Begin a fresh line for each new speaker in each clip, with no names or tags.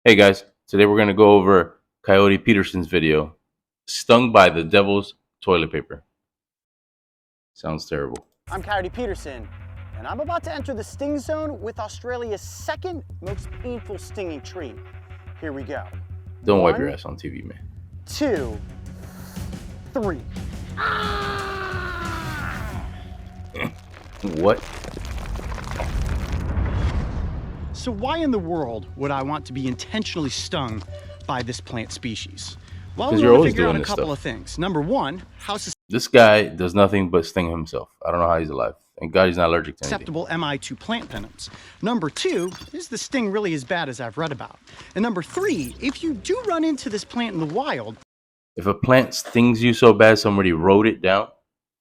Hey guys, today we're going to go over Coyote Peterson's video, Stung by the Devil's Toilet Paper. Sounds terrible.
I'm Coyote Peterson, and I'm about to enter the sting zone with Australia's second most painful stinging tree. Here we go.
Don't wipe your ass on TV, man.
2, 3.
What?
So why in the world would I want to be intentionally stung by this plant species? Well, we're going to figure out a couple of things. Number one, how
this guy does nothing but sting himself. I don't know how he's alive. Thank God he's not allergic to anything.
Susceptible am I to plant venoms? Number two, is the sting really as bad as I've read about? And number three, if you do run into this plant in the wild,
if a plant stings you so bad somebody wrote it down,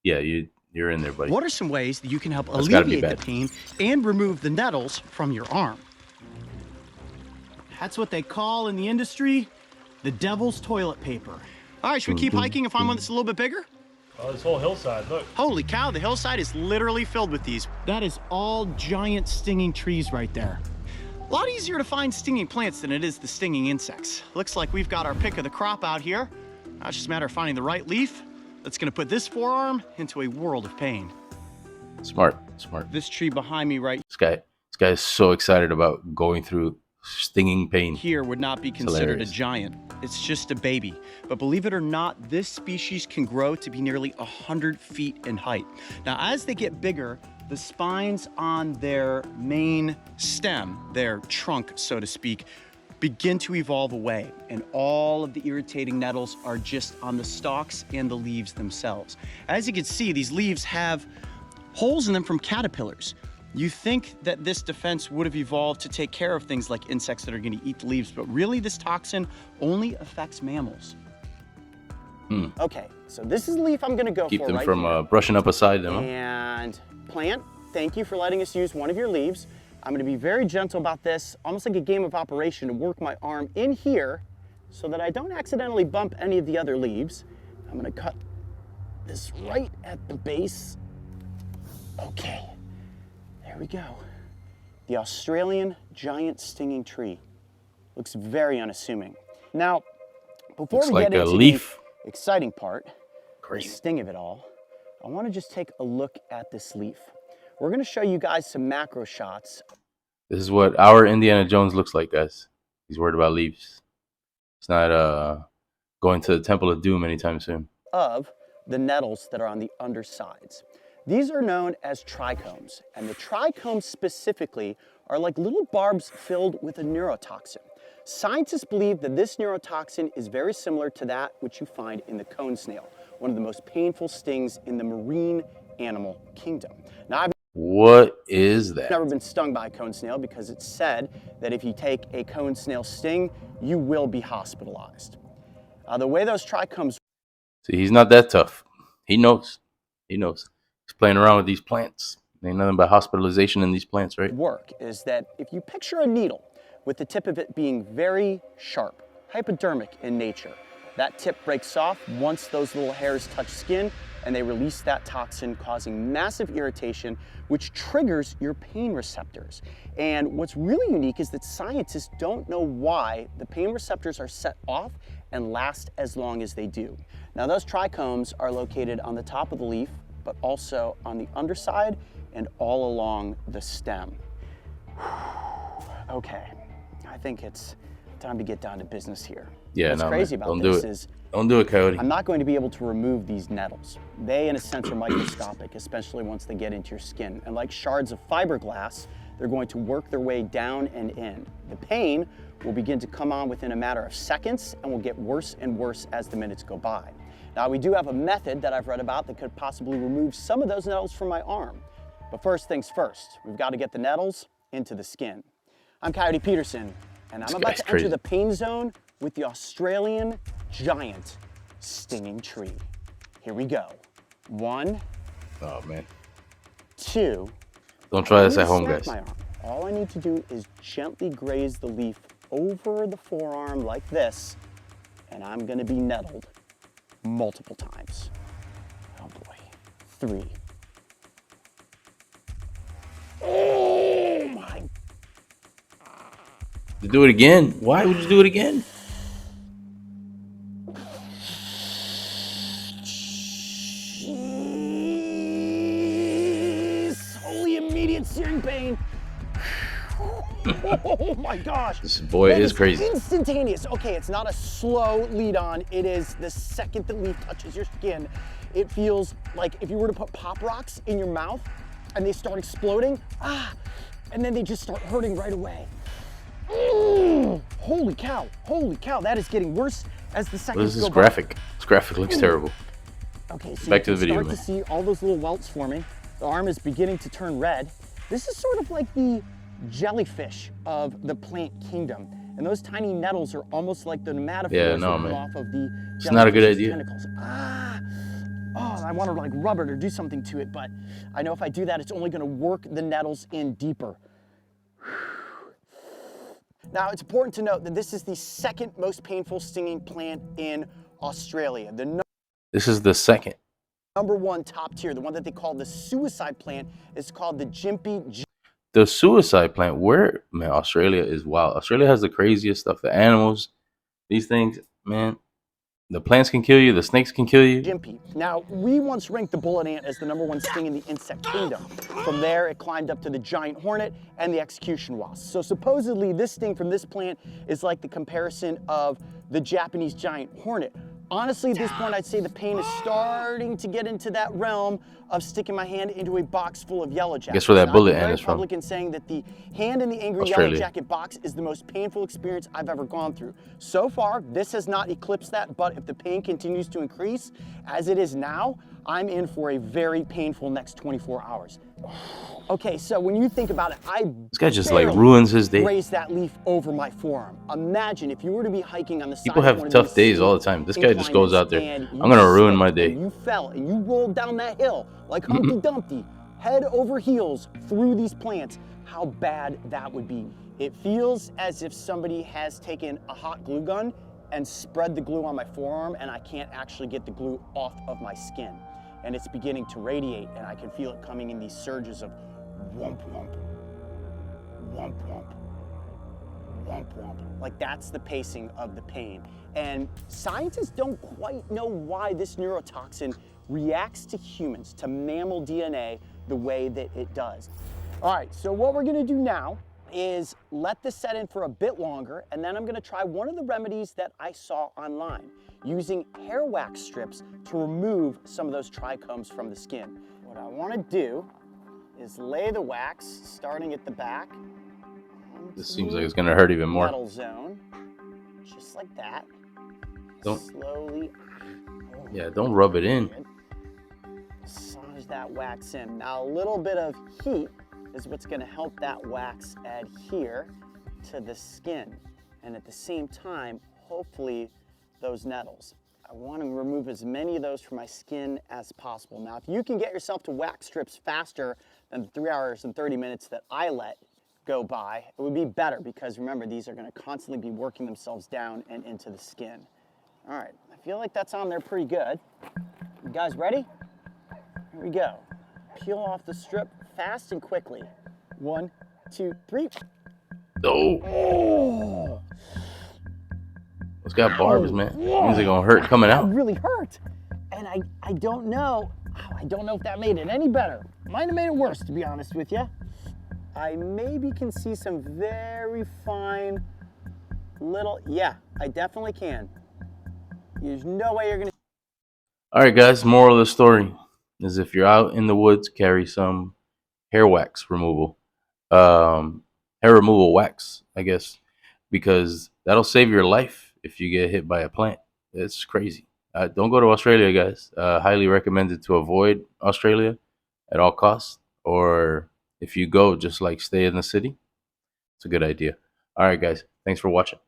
yeah, you're in there, buddy.
What are some ways that you can help alleviate the pain and remove the nettles from your arm? That's what they call in the industry the devil's toilet paper. All right, should we keep hiking and find one that's a little bit bigger?
Oh, this whole hillside, look.
Holy cow, the hillside is literally filled with these. That is all giant stinging trees right there. A lot easier to find stinging plants than it is the stinging insects. Looks like we've got our pick of the crop out here. Now it's just a matter of finding the right leaf that's gonna put this forearm into a world of pain.
Smart.
This tree behind me right
This guy is so excited about going through stinging pain.
Here would not be considered a giant. It's just a baby. But believe it or not, this species can grow to be nearly 100 feet in height. Now, as they get bigger, the spines on their main stem, their trunk, so to speak, begin to evolve away, and all of the irritating nettles are just on the stalks and the leaves themselves. As you can see, these leaves have holes in them from caterpillars. You think that this defense would have evolved to take care of things like insects that are going to eat the leaves, but really this toxin only affects mammals. Okay, so this is the leaf I'm going to go
Keep
for
them
right
from
here.
brushing up aside them.
And plant, thank you for letting us use one of your leaves. I'm going to be very gentle about this, almost like a game of operation, to work my arm in here so that I don't accidentally bump any of the other leaves. I'm going to cut this right at the base. Okay. There we go. The Australian giant stinging tree. Looks very unassuming. Now, before we get into the exciting part, the sting of it all, I want to just take a look at this leaf. We're going to show you guys some macro shots.
This is what our Indiana Jones looks like, guys. He's worried about leaves. He's not going to the Temple of Doom anytime soon.
Of the nettles that are on the undersides. These are known as trichomes, and the trichomes specifically are like little barbs filled with a neurotoxin. Scientists believe that this neurotoxin is very similar to that which you find in the cone snail, one of the most painful stings in the marine animal kingdom. Now,
what is that?
I've never been stung by a cone snail because it's said that if you take a cone snail sting, you will be hospitalized. The way those trichomes...
See, he's not that tough. He knows. He's playing around with these plants. Ain't nothing but hospitalization in these plants, right?
Work is that if you picture a needle with the tip of it being very sharp, hypodermic in nature, that tip breaks off once those little hairs touch skin and they release that toxin, causing massive irritation, which triggers your pain receptors. And what's really unique is that scientists don't know why the pain receptors are set off and last as long as they do. Now, those trichomes are located on the top of the leaf, but also on the underside and all along the stem. Okay, I think it's time to get down to business here.
Yeah,
What's crazy about this is
don't do it, Coyote.
I'm not going to be able to remove these nettles. They, in a sense, are microscopic, especially once they get into your skin. And like shards of fiberglass, they're going to work their way down and in. The pain will begin to come on within a matter of seconds and will get worse and worse as the minutes go by. Now, we do have a method that I've read about that could possibly remove some of those nettles from my arm. But first things first, we've got to get the nettles into the skin. I'm Coyote Peterson, and I'm about to enter the pain zone with the Australian giant stinging tree. Here we go. 1.
Oh, man.
2.
Don't try this at home, guys.
All I need to do is gently graze the leaf over the forearm like this, and I'm going to be nettled multiple times. Oh boy. 3. Oh my.
To do it again? Why would you do it again?
Holy immediate searing pain. Oh my gosh.
This boy
That
is crazy.
Instantaneous. Okay, it's not a slow lead on. It is the second the leaf touches your skin. It feels like if you were to put pop rocks in your mouth and they start exploding, and then they just start hurting right away. Holy cow, that is getting worse as the seconds go by.
What is this graphic? This graphic looks terrible.
Okay, so
Back to
you
the video,
start
man.
to see all those little welts forming. The arm is beginning to turn red. This is sort of like the jellyfish of the plant kingdom. And those tiny nettles are almost like the nematophores that come off of the
It's not a good
jellyfish's
idea.
tentacles. I want to like rub it or do something to it, but I know if I do that, it's only going to work the nettles in deeper. Now, it's important to note that this is the second most painful stinging plant in Australia.
This is the second.
Number one top tier, the one that they call the suicide plant, is called the Gympie.
The suicide plant, where, man, Australia is wild. Australia has the craziest stuff. The animals, these things, man. The plants can kill you. The snakes can kill you.
Gympie. Now, we once ranked the bullet ant as the number one sting in the insect kingdom. From there, it climbed up to the giant hornet and the execution wasp. So supposedly, this sting from this plant is like the comparison of the Japanese giant hornet. Honestly, at this point, I'd say the pain is starting to get into that realm of sticking my hand into a box full of yellow jackets.
Guess where that bullet ant is from?
Republican saying that the hand in the angry
Australia.
yellow jacket box is the most painful experience I've ever gone through. So far, this has not eclipsed that, but if the pain continues to increase, as it is now, I'm in for a very painful next 24 hours. Okay, so when you think about it,
This guy just like ruins his day.
raised that leaf over my forearm. Imagine if you were to be hiking on the side
People
of
have
one of
tough
these
days
steep
all the time. This guy just goes out there.
inclines and
I'm gonna
you
ruin
slipped
my
and
day.
You fell and you rolled down that hill like Humpty Dumpty, head over heels through these plants. How bad that would be. It feels as if somebody has taken a hot glue gun and spread the glue on my forearm, and I can't actually get the glue off of my skin. And it's beginning to radiate, and I can feel it coming in these surges of whomp whomp, whomp whomp, whomp whomp. Like that's the pacing of the pain. And scientists don't quite know why this neurotoxin reacts to humans, to mammal DNA, the way that it does. All right, so what we're gonna do now is let this set in for a bit longer, and then I'm gonna try one of the remedies that I saw online, using hair wax strips to remove some of those trichomes from the skin. What I wanna do is lay the wax, starting at the back.
This seems like it's gonna hurt even more.
Metal zone, just like that.
Don't-
Slowly.
Yeah, don't rub it in.
Massage that wax in. Now a little bit of heat is what's going to help that wax adhere to the skin, and at the same time, hopefully, those nettles. I want to remove as many of those from my skin as possible. Now, if you can get yourself to wax strips faster than the 3 hours and 30 minutes that I let go by, it would be better, because remember, these are going to constantly be working themselves down and into the skin. All right, I feel like that's on there pretty good. You guys ready? Here we go. Peel off the strip fast and quickly. 1, 2, 3.
Oh. It's got barbs, man. Means they're gonna hurt coming out.
It really hurt. And I don't know. I don't know if that made it any better. Might have made it worse, to be honest with you. I maybe can see some very fine little, yeah, I definitely can. There's no way you're gonna.
All right, guys. Moral of the story is if you're out in the woods, carry some hair wax removal, hair removal wax, I guess, because that'll save your life if you get hit by a plant. It's crazy. Don't go to Australia, guys. Highly recommended to avoid Australia at all costs, or if you go, just like stay in the city. It's a good idea. All right, guys. Thanks for watching.